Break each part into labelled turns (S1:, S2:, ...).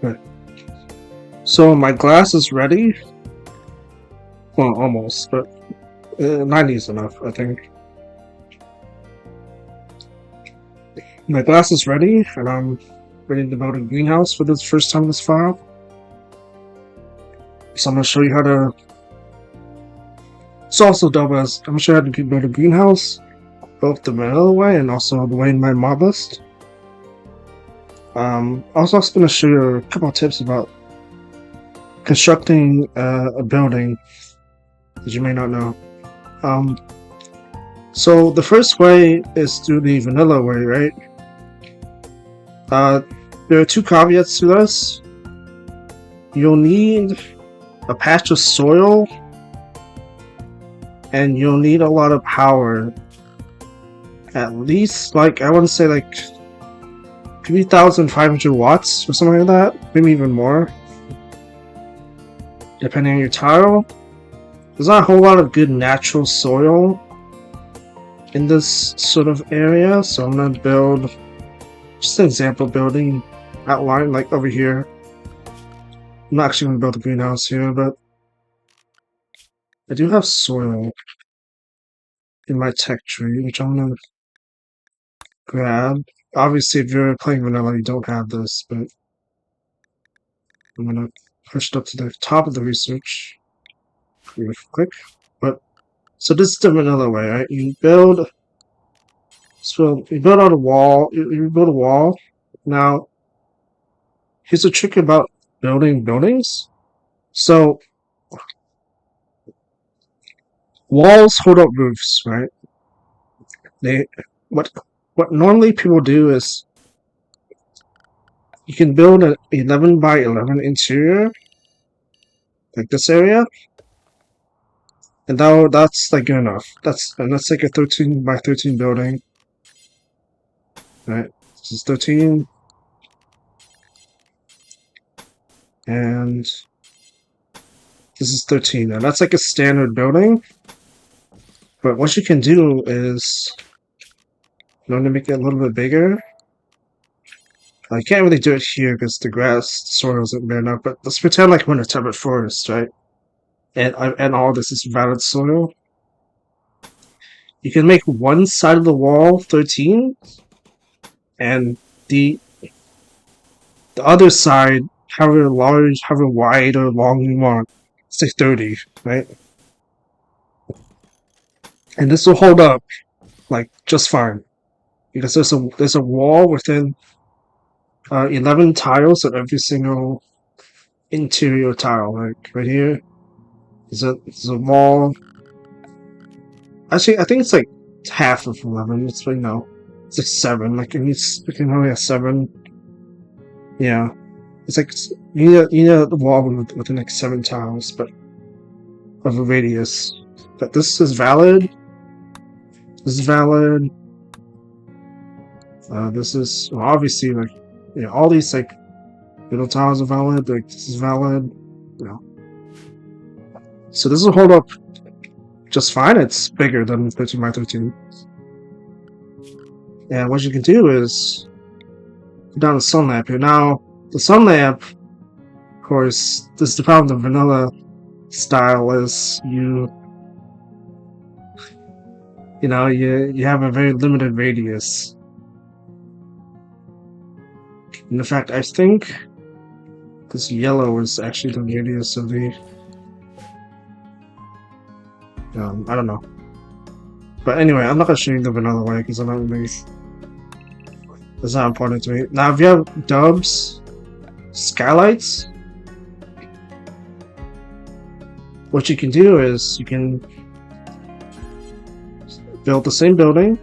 S1: Right. So my glass is ready. Well, almost, but 90 is enough, I think. My glass is ready, and I'm ready to build a greenhouse for this first time in this file. So I'm going to show you how to... It's also double as... I'm going to show you how to build a greenhouse, both the vanilla way and also the way in my mod list. Also, I'm going to show you a couple of tips about constructing a building that you may not know. So the first way is through the vanilla way, right? There are two caveats to this. You'll need a patch of soil, and you'll need a lot of power. At least, like, I want to say, like, 3,500 watts or something like that. Maybe even more, depending on your tile. There's not a whole lot of good natural soil in this sort of area, so I'm gonna build just an example building outline, like over here. I'm not actually gonna build a greenhouse here, but I do have soil in my tech tree, which I'm gonna grab. Obviously, if you're playing vanilla, you don't have this, but I'm gonna push it up to the top of the research. Real quick, but so this is the vanilla way, right? You build. So you build out a wall. You build a wall. Now, here's the trick about building buildings. So walls hold up roofs, right? What normally people do is you can build an 11 by 11 interior, like this area, and that's like good enough. That's like a 13 by 13 building, right? This is 13, and this is 13. And that's like a standard building. But what you can do is, in order to make it a little bit bigger, I can't really do it here because the grass soil isn't bare enough, but let's pretend like we're in a temperate forest, right? And all this is valid soil. You can make one side of the wall 13, and the other side, however large, however wide or long you want, say 30, right? And this will hold up like just fine because there's a wall within 11 tiles of every single interior tile. Like right here, there's a wall. Actually, I think it's like half of 11. It's like no, it's like 7. Like it can only have 7. Yeah, it's like you need a wall within like 7 tiles, but of a radius. But this is valid. This is valid. This is well, obviously like all these like little tiles are valid. Like this is valid. You know. So this will hold up just fine. It's bigger than 13 by 13. And what you can do is put down the sun lamp here. Now the sun lamp, of course, this is the problem with vanilla style is you have a very limited radius. In fact, I think this yellow is actually the radius of the I don't know. But anyway, I'm not gonna show you the vanilla way because I'm not really that's not important to me. Now if you have dubs, skylights, what you can do is you can build the same building.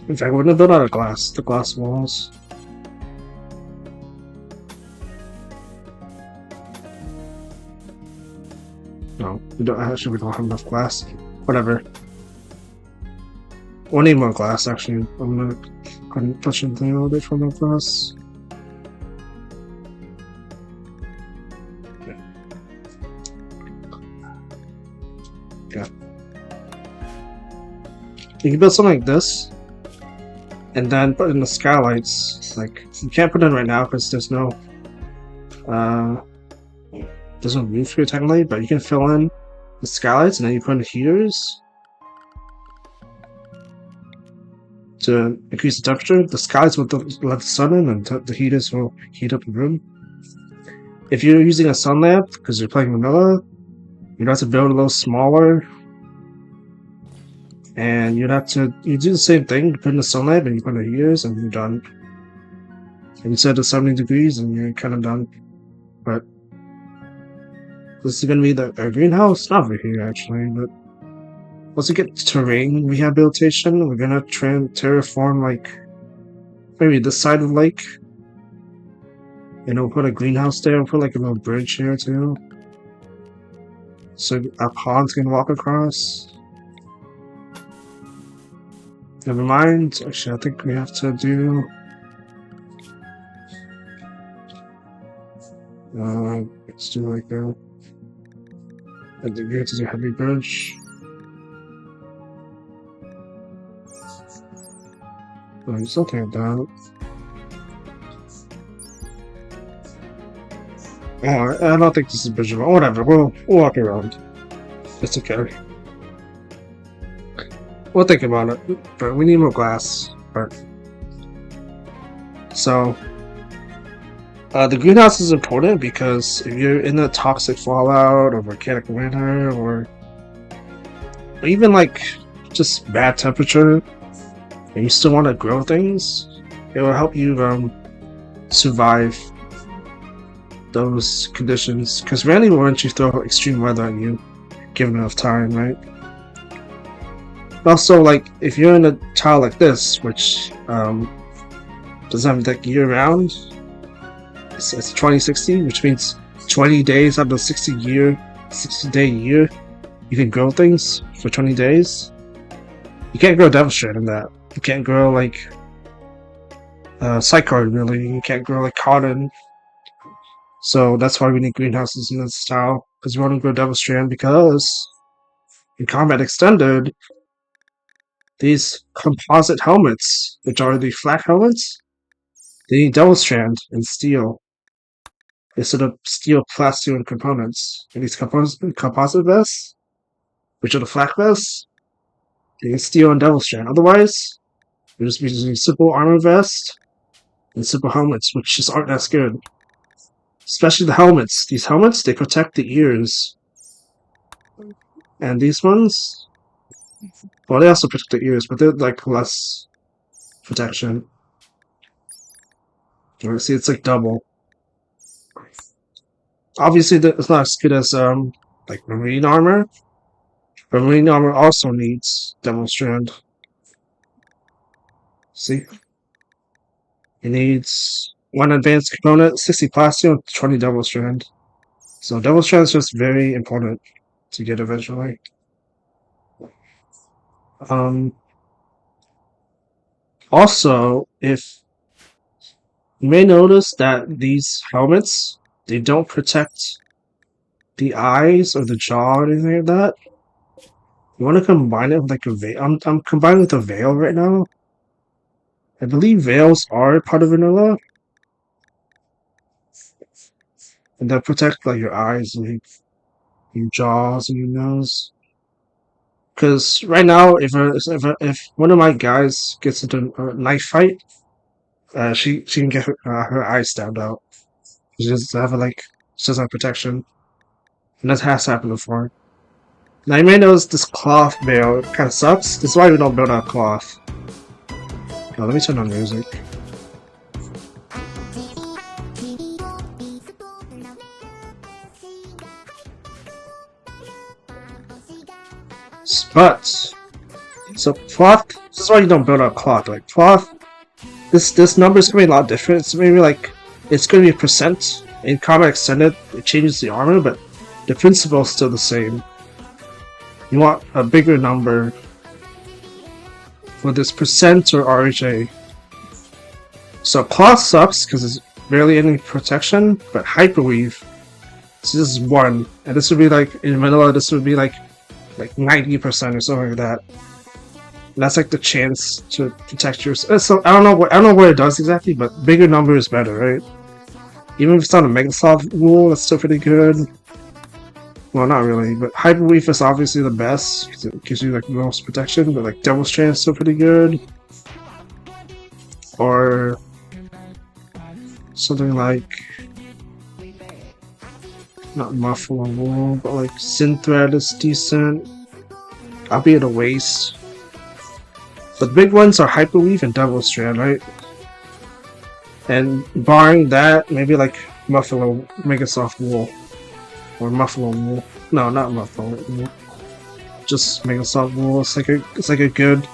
S1: In fact, we're gonna build out of glass, the glass walls. No, we don't have enough glass. Whatever. We'll need more glass actually. I'm gonna go ahead and push in a little bit for more glass. Yeah. You can build something like this. and then put in the skylights. Like you can't put in right now because uh, there's no roof here technically, but you can fill in the skylights and then you put in heaters to increase the temperature. The skylights will let the sun in, and the heaters will heat up the room. If you're using a sun lamp because you're playing vanilla, you'd have to build a little smaller, and you do the same thing. You put in the sun lamp and you put in the heaters, and you're done. And you set to 70 degrees, and you're kind of done. But this is gonna be our greenhouse, not over here actually, but once we get terrain rehabilitation, we're gonna terraform like maybe this side of the lake. And we'll put a greenhouse there, we'll put like a little bridge here too. So our pawns can walk across. Never mind, actually I think we have to do let's do like I think we have to do heavy bridge. Something like that. Oh, I don't think this is visual. Whatever, we'll walk around. It's okay. We'll think about it. But we need more glass. But so the greenhouse is important because if you're in a toxic fallout or volcanic winter or even like just bad temperature and you still want to grow things, it will help you survive those conditions, because rarely won't you throw extreme weather at you given enough time, right? Also, like if you're in a tile like this, which doesn't have like year round, it's 2060, which means 20 days out of the 60-day year you can grow things for 20 days. You can't grow devil strand in that. You can't grow like cycard really. You can't grow like cotton. So that's why we need greenhouses in this style, because we want to grow devil strand, because in Combat Extended, these composite helmets, which are the flat helmets, they need devil strand and steel instead of steel, plastic, and components. And these composite vests, which are the flat vests, they need steel and devil strand. Otherwise, we're just using simple armor vest and simple helmets, which just aren't as good. Especially the helmets. These helmets, they protect the ears. And these ones, well, they also protect the ears, but they're like less protection. See, it's like double. Obviously, it's not as good as like marine armor. But marine armor also needs devil strand. See, it needs 1 advanced component, 60 plastic, 20 devil strand. So devil strand is just very important to get eventually. Also, if you may notice that these helmets, they don't protect the eyes or the jaw or anything like that. You want to combine it with like a veil. I'm combining with a veil right now. I believe veils are part of vanilla. And that protect like your eyes and your jaws and your nose. Because right now, if one of my guys gets into a knife fight, she can get her eyes stabbed out. She doesn't have protection, and that has happened before. Now you may notice this cloth veil kind of sucks. This is why we don't build out cloth. Now let me turn on music. But so cloth. This is why you don't build out cloth. Like cloth, this number is gonna be a lot different. It's maybe like it's gonna be a percent. In Combat Extended, it changes the armor, but the principle is still the same. You want a bigger number for this percent or RHA. So cloth sucks because there's barely any protection, but hyperweave. So this is 1, and this would be like in vanilla. This would be like 90% or something like that. That's like the chance to protect yourself. So I don't know what it does exactly, but bigger number is better, right? Even if it's not a Mega Soft rule, that's still pretty good. Well, not really, but Hyperweave is obviously the best because it gives you like the most protection. But like Devil's Strand is still pretty good, or something like not Muffle or Wool, but like Synthread is decent, albeit a waste. But the big ones are Hyperweave and Devil's Strand, right? And barring that, maybe like Muffalo Mega Soft Wool or Muffalo Wool. No, not Muffalo Wool. Just Mega Soft Wool. It's like a good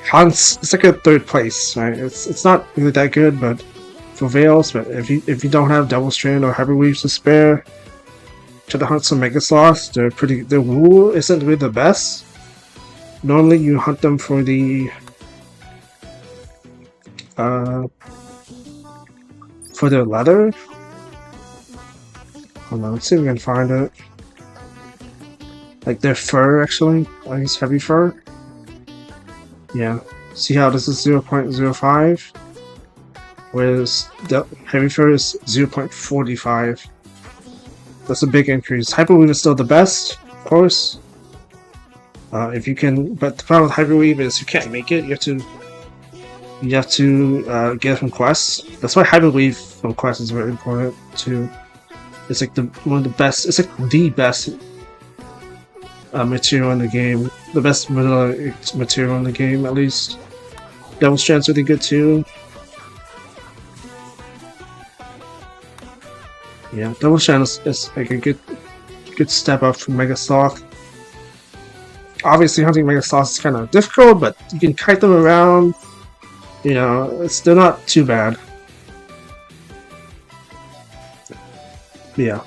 S1: Hans. It's like a third place, right? It's not really that good, but for Veils. But if you don't have Double Strand or Hyperweave to spare, try to hunt some Mega Sloths. They're pretty. Their wool isn't really the best. Normally, you hunt them uh for their leather. Hold on, let's see if we can find it. Like their fur, actually. I guess heavy fur. Yeah. See how this is 0.05? Whereas the heavy fur is 0.45. That's a big increase. Hyperweave is still the best, of course. If you can, but the problem with Hyperweave is you can't make it. You have to get it from quests. That's why Hyperweave from quests is very important too. It's like one of the best. It's like the best material in the game. The best vanilla material in the game, at least. Devil's Strand's really good too. Yeah, Devil's Strand is like a good step up from Mega Sloth. Obviously, hunting Mega Sloths is kind of difficult, but you can kite them around. You know, they're not too bad. Yeah.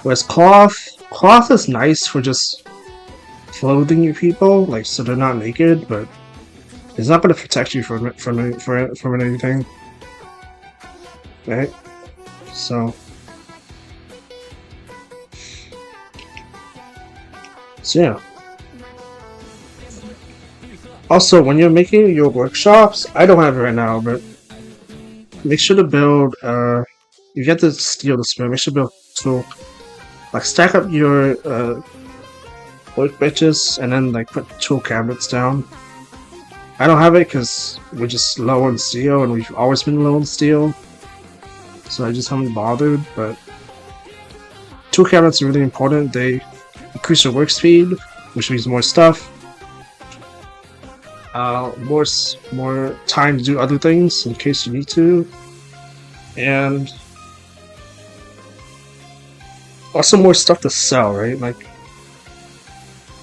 S1: Whereas cloth is nice for just clothing your people, like so they're not naked, but it's not going to protect you from anything, right? So yeah. Also, when you're making your workshops, I don't have it right now, but make sure to build. You get to steal the spell. Make sure to build tool. Like stack up your workbenches and then like put tool cabinets down. I don't have it because we're just low on steel and we've always been low on steel, so I just haven't bothered. But tool cabinets are really important. They increase your work speed, which means more stuff. More time to do other things in case you need to, and also more stuff to sell, right? Like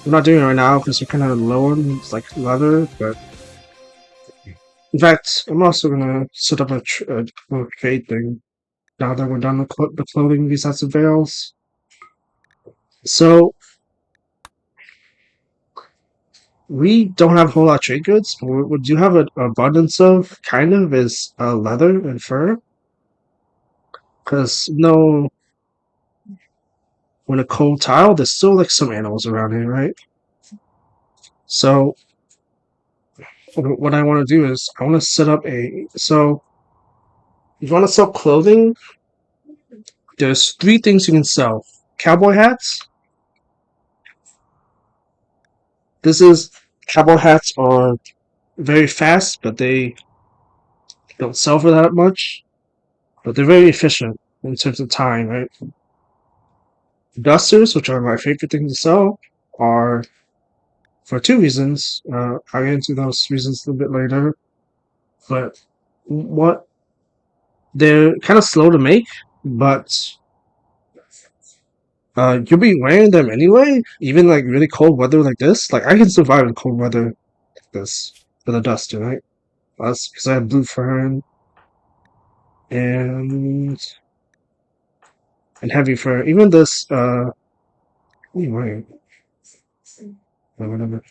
S1: we're not doing it right now because we're kind of low on like leather, but in fact, I'm also gonna set up a trade thing now that we're done with the clothing these types of veils. So we don't have a whole lot of trade goods, but what we do have an abundance of kind of is leather and fur. Because no, when a cold tile, there's still like some animals around here, right? So what I want to do is I want to set up so if you want to sell clothing, there's 3 things you can sell. Cowboy hats. Cowboy hats are very fast, but they don't sell for that much. But they're very efficient in terms of time, right? Dusters, which are my favorite thing to sell, are for 2 reasons. I'll get into those reasons a little bit later. But what they're kind of slow to make, but you'll be wearing them anyway, even like really cold weather like this. Like I can survive in cold weather like this with a duster, right? That's because I have blue fern and heavy fur. Even this what are you wearing? Whatever.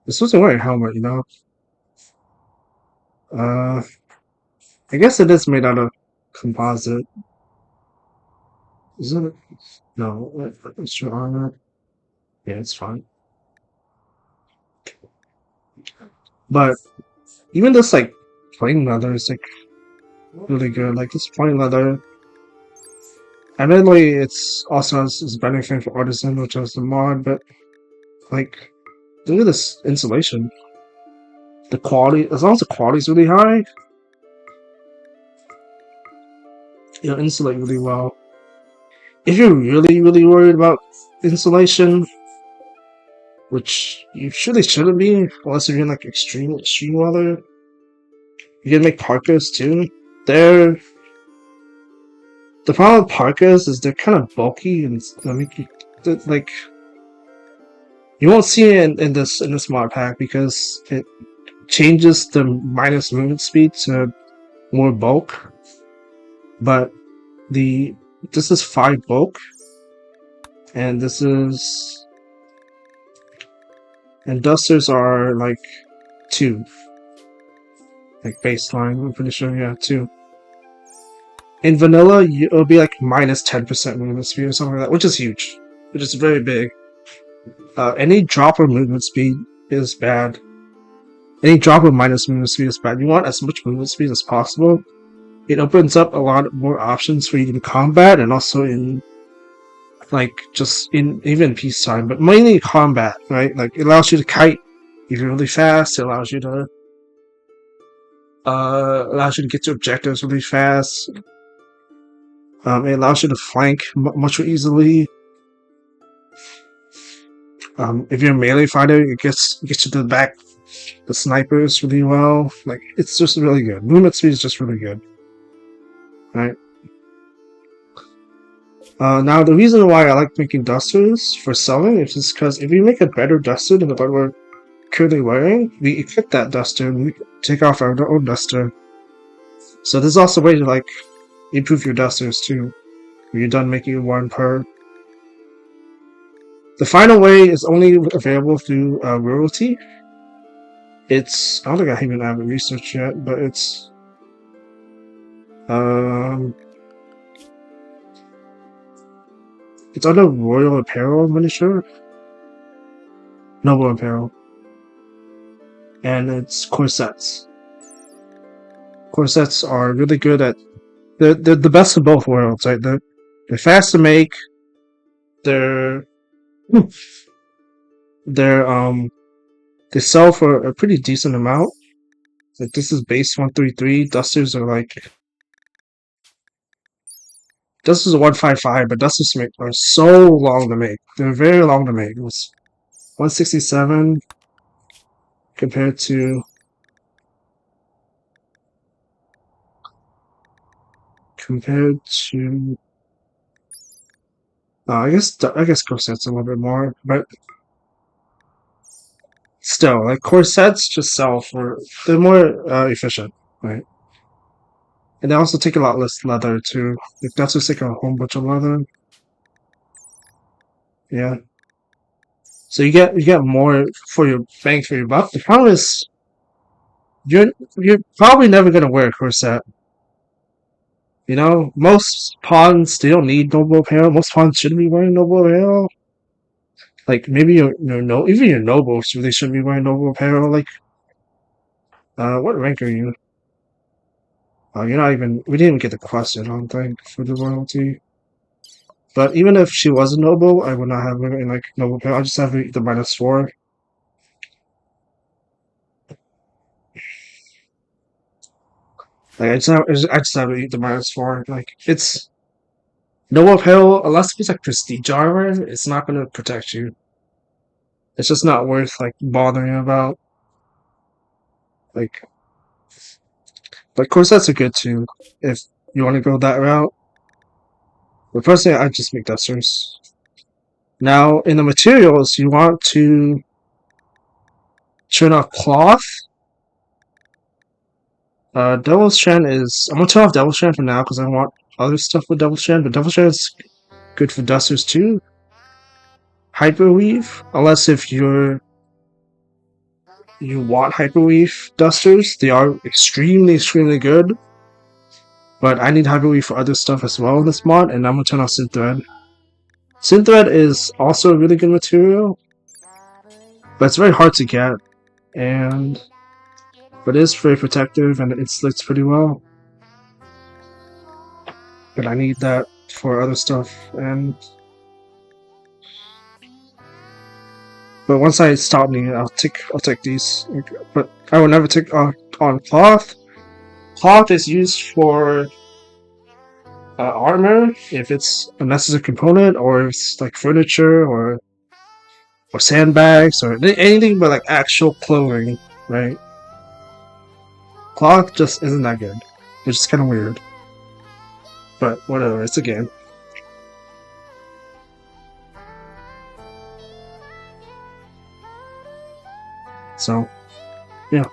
S1: This wasn't wearing a helmet, you know. Uh I guess it is made out of composite. Isn't it? No, extra armor. Yeah, it's fine. But even this like plain leather is like really good. Like this plain leather. Admittedly, it's also has this benefit for artisan, which is the mod, but like look at this insulation. The quality, as long as the quality is really high, it'll insulate really well. If you're really worried about insulation, which you shouldn't be, unless you're in like extreme weather, you can make parkas too. They're the problem with parkas is they're kind of bulky and make you like you won't see it in this mod pack because it changes the minus movement speed to more bulk. But this is 5 bulk, and this is and dusters are like 2, like baseline. I'm pretty sure, yeah, 2. In vanilla, it'll be like minus 10% movement speed or something like that, which is huge, which is very big. Any drop of movement speed is bad. Any drop of minus movement speed is bad. You want as much movement speed as possible. It opens up a lot more options for you in combat and also in like just in even peacetime, but mainly combat, right? Like it allows you to kite even really fast. It allows you to get to objectives really fast. It allows you to flank much more easily. If you're a melee fighter, it gets you to the back, the snipers really well. Like it's just really good. Movement speed is just really good, right? Now the reason why I like making dusters for selling is just because if you make a better duster than the one we're currently wearing, we equip that duster and we take off our own duster. So there's also a way to like improve your dusters too. When you're done making one per. The final way is only available through royalty. I don't think I even have it researched yet, but it's under Royal Apparel, I'm pretty sure. Noble Apparel. And it's corsets. Corsets are really good at they're the best of both worlds, right? They're fast to make. They sell for a pretty decent amount. Like this is base 133. Dusters are like dusters are 155, but dusters are so long to make. They're very long to make. It was 167 compared to I guess corsets a little bit more, but still, like corsets just sell for they're more efficient, right? And they also take a lot less leather too. If that's just like a whole bunch of leather, yeah. So you get more for your bang for your buck. The problem is you're probably never gonna wear a corset. You know, most pawns they don't need noble apparel. Most pawns shouldn't be wearing noble apparel. Like maybe even your nobles really shouldn't be wearing noble apparel. Like, what rank are you? You're not even. We didn't even get the question, I don't think, for the royalty. But even if she was a noble, I would not have her in like noble apparel. I just have the -4. Like I just have the -4. Like it's noble apparel unless it's like prestige armor, it's not gonna protect you. It's just not worth like bothering about. Like, but corsets are good too if you want to go that route. But personally, I just make dusters. Now, in the materials, you want to turn off cloth. Devil's Strand is. I'm gonna turn off Devil's Strand for now because I want other stuff with Devil's Strand, but Devil's Strand is good for dusters too. Hyperweave, unless if you want hyperweave dusters, they are extremely good. But I need hyperweave for other stuff as well in this mod, and I'm gonna turn off synthread. Synthread is also a really good material, but it's very hard to get, and but it's very protective and it insulates pretty well. But I need that for other stuff, and but once I stop needing it, I'll take these. But I will never take on cloth. Cloth is used for armor if it's a necessary component, or if it's like furniture or sandbags or anything but like actual clothing, right? Cloth just isn't that good, which is kind of weird. But whatever, it's a game. So, yeah.